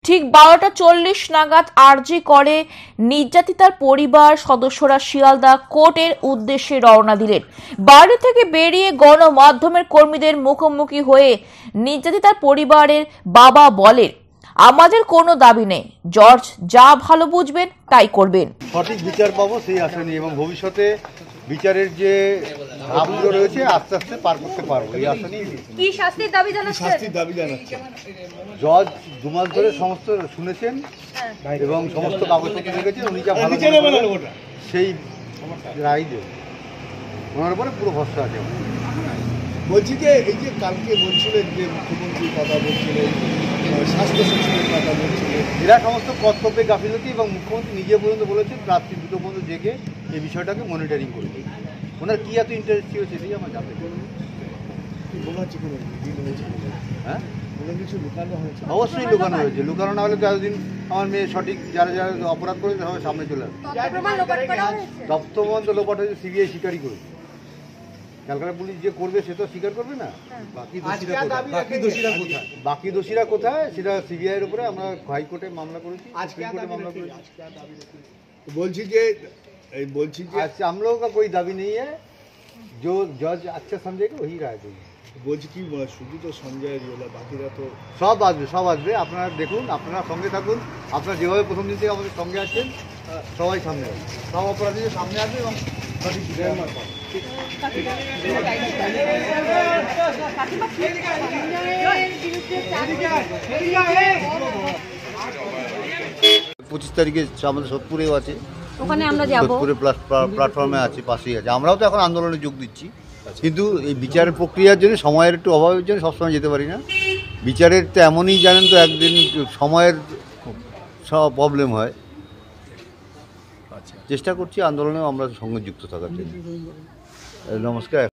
ঠিক 12:40 নাগাদ আরজি করে নির্যাতিতার পরিবার সদস্যরা শিয়ালদা কোর্টের উদ্দেশ্যে রওনা দিলেন। বাড়ি থেকে বেরিয়ে গণমাধ্যমের কর্মীদের মুখোমুখি হয়ে নির্যাতিতার পরিবারের বাবা বলেন, আমাদের কোনো দাবি নেই, জর্জ যা ভালো বুঝবেন তাই করবেন। সঠিক বিচার পাবো সেই আশা নিয়ে এবং ভবিষ্যতে বিচারের যে ধাপগুলো রয়েছে আস্তে আস্তে পার করতে পারবো এই আশা নিয়ে। কি শাস্তির দাবি জানাচ্ছেন? জজ 2 মাস ধরে সমস্ত শুনেছেন এবং সমস্ত কাগজপত্র দেখেছেন, উনি যা ভালো সেই রায় দেবেন। ওনার উপরে পুরো ভরসা আছে। বলছি যে এই যে কালকে বলছিলেন যে মুখ্যমন্ত্রী কথা বলছিলেন, স্বাস্থ্য সচিবের কথা বলছিলেন, এরা সমস্ত কর্তব্যে গাফিলতি এবং মুখ্যমন্ত্রী নিজে পর্যন্ত বলেছেন রাত্রি 2টো পর্যন্ত জেগে এই বিষয়টাকে মনিটরিং করবে। ওনার কি এত ইন্টারেস্ট ছিল সেটাই আমার জানতে চাই। মনে হচ্ছে কোনো দিন হয়েছে, হ্যাঁ কোনো কিছু লুকানো হয়েছে? অবশ্যই লুকানো হয়েছে। লুকানো না হলে তো এতদিন আমার মেয়ে সঠিক যারা যারা অপরাধ করেছে সবাই সামনে চলে আসবে। তত্ত্ববন্ধ লোপাট হয়েছে, সিবিআই স্বীকারই করেছে। ক্যালকাটা পুলিশ যে করবে সে তো স্বীকার করবে না। বাকি দোষীরা কোথায় সেটা সিবিআই এর উপরে আমরা হাইকোর্টে মামলা করেছি, সুপ্রিম কোর্টে মামলা করেছি। বলছি যে अच्छा हम लोगों का कोई दावी नहीं है, जो जज अच्छा समझेगा वही राय देंगे। বলছি কি শুধু তো সঞ্জয় রিওলা, বাকিরা তো সব আসবে। আপনারা দেখুন, আপনারা সঙ্গে থাকুন। আপনারা যেভাবে প্রথম দিন থেকে আমাদের সঙ্গে আছেন সবাই সামনে আসবে, সব অপরাধীদের সামনে আসবে এবং সঠিক বিচার পাবে। 25 তারিখে আমাদের সোদপুরেও আছে, ওখানে আমরা যাব। সোদপুরে প্ল্যাটফর্মে আছে, পাশেই আছে। আমরাও তো এখন আন্দোলনে যোগ দিচ্ছি, কিন্তু এই বিচারের প্রক্রিয়ার জন্য সময়ের একটু অভাবের জন্য সবসময় যেতে পারি না। বিচারের তো এমনই জানেন তো, একদিন সময়ের সব প্রবলেম হয়। চেষ্টা করছি আন্দোলনেও আমরা সঙ্গে যুক্ত থাকার জন্য। নমস্কার।